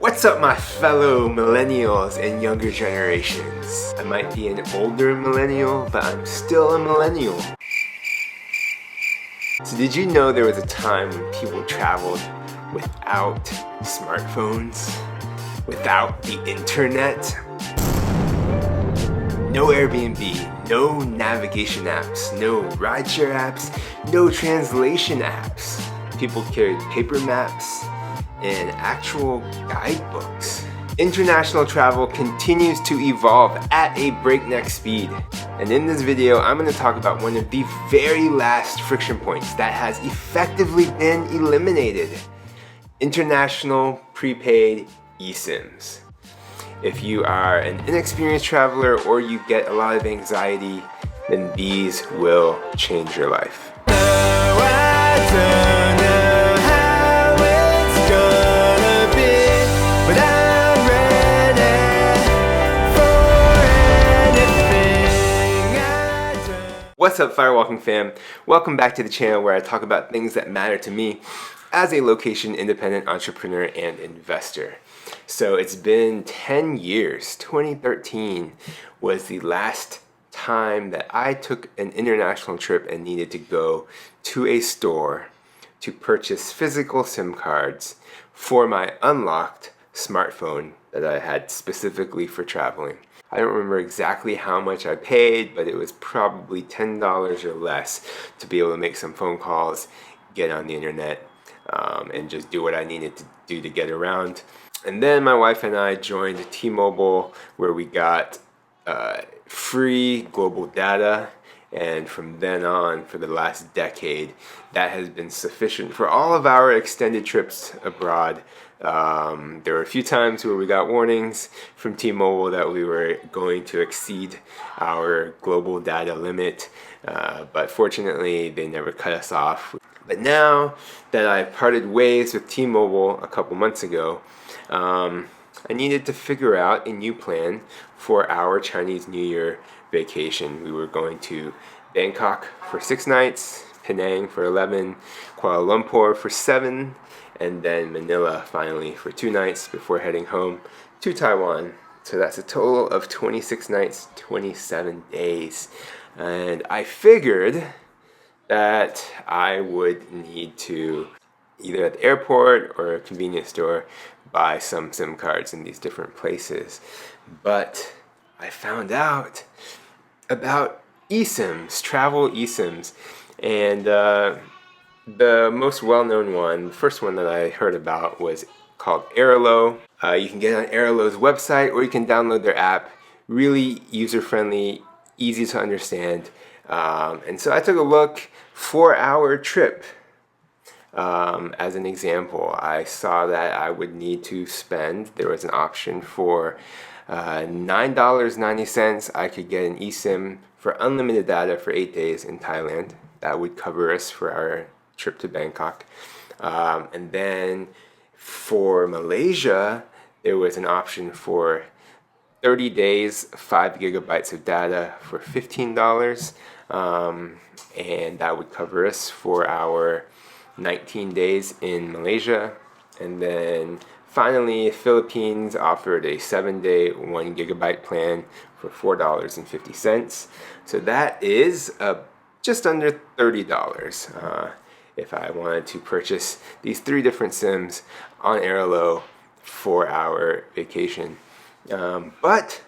What's up, my fellow millennials and younger generations? I might be an older millennial, but I'm still a millennial. So did you know there was a time when people traveled without smartphones, without the internet? No Airbnb, no navigation apps, no rideshare apps, no translation apps. People carried paper maps and actual guidebooks. International travel continues to evolve at a breakneck speed. And in this video, I'm going to talk about one of the very last friction points that has effectively been eliminated. International prepaid eSIMs. If you are an inexperienced traveler or you get a lot of anxiety, then these will change your life. What's up, Firewalking fam? Welcome back to the channel where I talk about things that matter to me as a location-independent entrepreneur and investor. So it's been 10 years. 2013 was the last time that I took an international trip and needed to go to a store to purchase physical SIM cards for my unlocked smartphone that I had specifically for traveling. I don't remember exactly how much I paid, but it was probably $10 or less to be able to make some phone calls, get on the internet, and just do what I needed to do to get around. And then my wife and I joined T-Mobile, where we got free global data. And from then on, for the last decade, that has been sufficient for all of our extended trips abroad. There were a few times where we got warnings from T-Mobile that we were going to exceed our global data limit, but fortunately they never cut us off. But now that I parted ways with T-Mobile a couple months ago, I needed to figure out a new plan for our Chinese New Year vacation. We were going to Bangkok for 6 nights, Penang for 11, Kuala Lumpur for 7, and then Manila finally for 2 nights before heading home to Taiwan. So that's a total of 26 nights, 27 days. And I figured that I would need to, either at the airport or a convenience store, buy some SIM cards in these different places. But I found out about eSIMs, travel eSIMs, and the most well-known one, the first one that I heard about, was called Airalo. You can get on Airalo's website or you can download their app. Really user-friendly, easy to understand. And so I took a look for our trip. As an example, I saw that I would need to spend, there was an option for $9.90. I could get an eSIM for unlimited data for 8 days in Thailand. That would cover us for our trip to Bangkok. And then for Malaysia, there was an option for 30 days, 5 gigabytes of data for $15. And that would cover us for our 19 days in Malaysia. And then finally, Philippines offered a 7-day, 1 gigabyte plan for $4.50. So that is just under $30 if I wanted to purchase these 3 different SIMs on Airalo for our vacation. But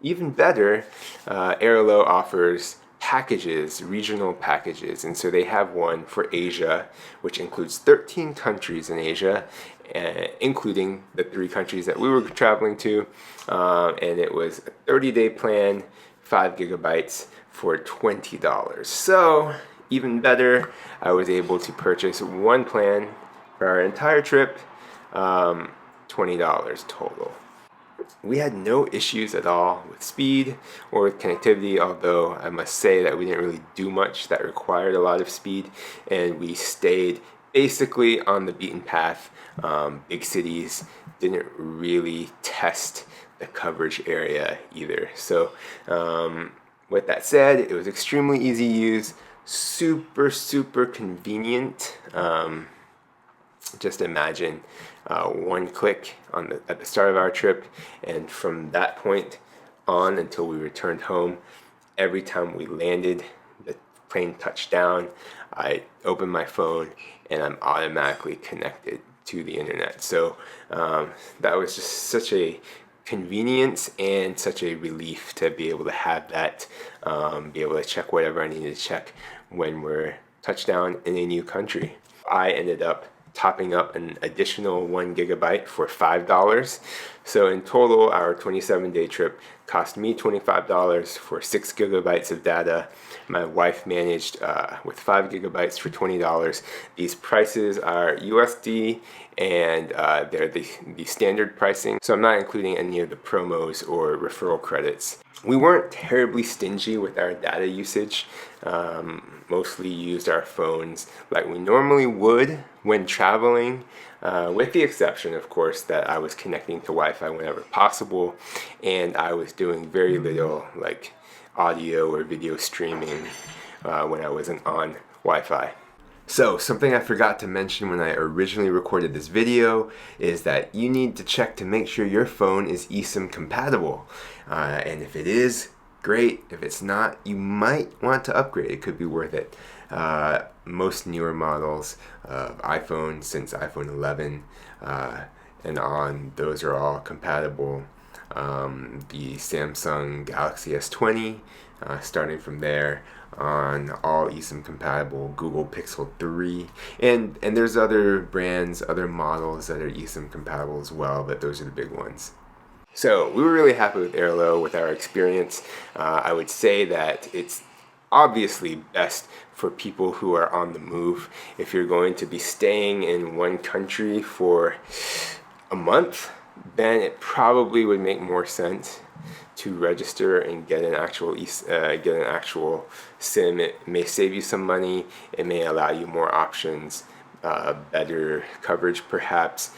even better, Airalo offers packages, regional packages, and so they have one for Asia, which includes 13 countries in Asia, including the 3 countries that we were traveling to, and it was a 30-day plan, 5 gigabytes for $20. So even better, I was able to purchase one plan for our entire trip, $20 total. We had no issues at all with speed or with connectivity, although I must say that we didn't really do much that required a lot of speed, and we stayed basically on the beaten path. Big cities didn't really test the coverage area either. So with that said, it was extremely easy to use, super convenient. Just imagine one click at the start of our trip, and from that point on until we returned home, every time we landed, the plane touched down, I open my phone and I'm automatically connected to the internet. So that was just such a convenience and such a relief to be able to have that, be able to check whatever I needed to check when we're touched down in a new country. I ended up topping up an additional 1 gigabyte for $5. So in total, our 27-day trip cost me $25 for 6 gigabytes of data. My wife managed with 5 gigabytes for $20. These prices are USD, and they're the standard pricing. So I'm not including any of the promos or referral credits. We weren't terribly stingy with our data usage. Mostly used our phones like we normally would when traveling, with the exception, of course, that I was connecting to Wi-Fi whenever possible, and I was doing very little like audio or video streaming when I wasn't on Wi-Fi. So, something I forgot to mention when I originally recorded this video is that you need to check to make sure your phone is eSIM compatible. And if it is, great. If it's not, you might want to upgrade. It could be worth it. Most newer models of iPhone, since iPhone 11 and on, those are all compatible. The Samsung Galaxy S20, starting from there, on all eSIM compatible, Google Pixel 3, and there's other brands, other models that are eSIM compatible as well, but those are the big ones. So we were really happy with Airalo, with our experience. I would say that it's obviously best for people who are on the move. If you're going to be staying in one country for a month, then it probably would make more sense to register and get an actual SIM. It may save you some money. It may allow you more options, better coverage perhaps,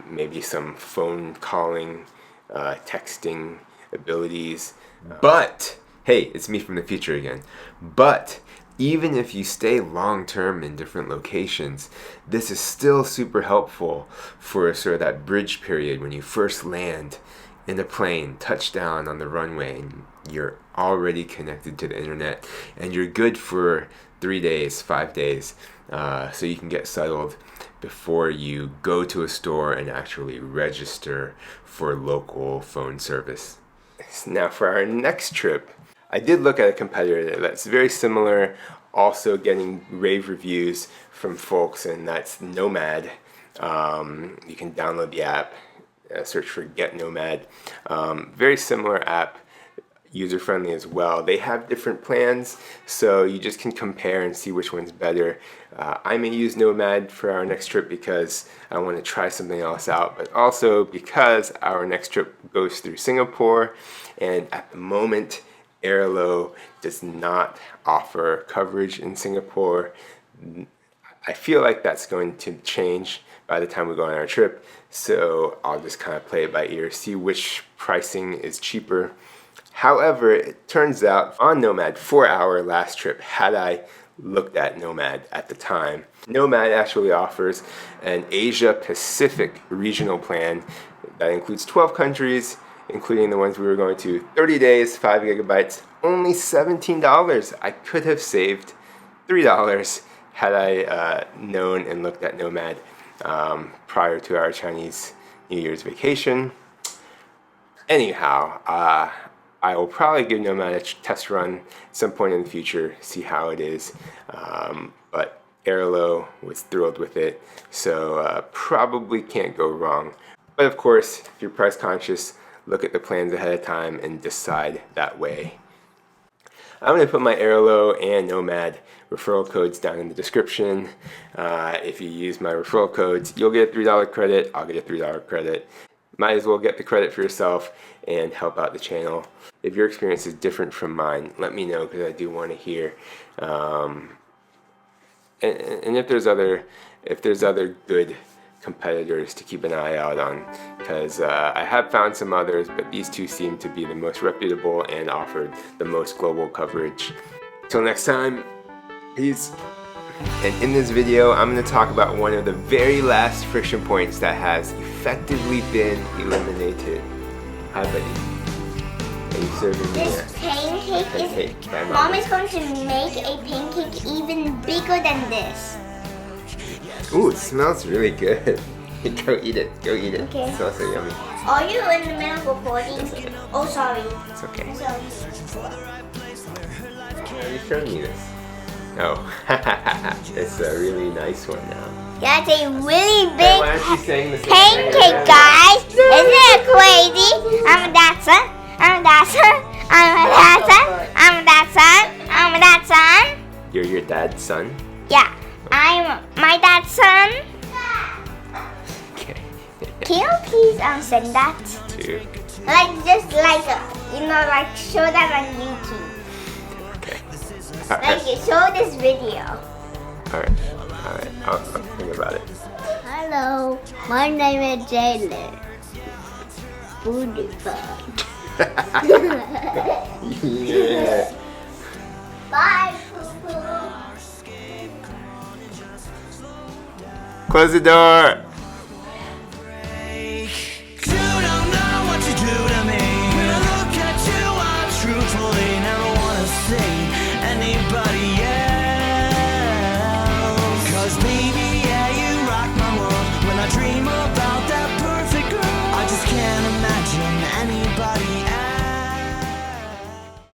maybe some phone calling, texting abilities. But hey, it's me from the future again. But even if you stay long-term in different locations, this is still super helpful for sort of that bridge period when you first land in a plane, touch down on the runway, and you're already connected to the internet, and you're good for 3 days, 5 days, so you can get settled before you go to a store and actually register for local phone service. Now for our next trip, I did look at a competitor that's very similar, also getting rave reviews from folks, and that's Nomad. You can download the app, search for Get Nomad. Very similar app, user-friendly as well. They have different plans, so you just can compare and see which one's better. I may use Nomad for our next trip because I want to try something else out, but also because our next trip goes through Singapore, and at the moment, Airalo does not offer coverage in Singapore. I feel like that's going to change by the time we go on our trip, so I'll just kind of play it by ear, see which pricing is cheaper. However, it turns out on Nomad for our last trip, had I looked at Nomad at the time, Nomad actually offers an Asia Pacific regional plan that includes 12 countries, including the ones we were going to, 30 days, 5 gigabytes, only $17. I could have saved $3 had I known and looked at Nomad prior to our Chinese New Year's vacation. Anyhow, I will probably give Nomad a test run at some point in the future, see how it is. But Airalo was thrilled with it, so probably can't go wrong. But of course, if you're price conscious, look at the plans ahead of time and decide that way. I'm going to put my Airalo and Nomad referral codes down in the description. If you use my referral codes, you'll get a $3 credit, I'll get a $3 credit. Might as well get the credit for yourself and help out the channel. If your experience is different from mine, let me know, because I do want to hear. And if there's other good competitors to keep an eye out on, because I have found some others, but these two seem to be the most reputable and offered the most global coverage. Till next time, peace. And in this video, I'm going to talk about one of the very last friction points that has effectively been eliminated. Hi, buddy. Are you serving me This pancake is... Mom is going to make a pancake even bigger than this. Ooh, it smells really good. Go eat it. Go eat it. Okay. It smells so yummy. Are you in the middle of recording? Okay. Oh, sorry. It's okay. Sorry. You showed me this. Oh, it's a really nice one now. That's a really big Why aren't you saying the same pancake, thing? guys. Isn't it crazy? I'm a dad son. I'm a dad son. I'm a dad son. I'm a dad son. I'm a dad son. You're your dad's son? Yeah, I'm my dad's son. Okay. Can you please send that? Two. Like just like like show that on YouTube. Okay. Like show this video. Alright. Alright. I'll think about it. Hello, my name is Jaylen. Booty bug. Yeah. Bye, poo-poo. Close the door.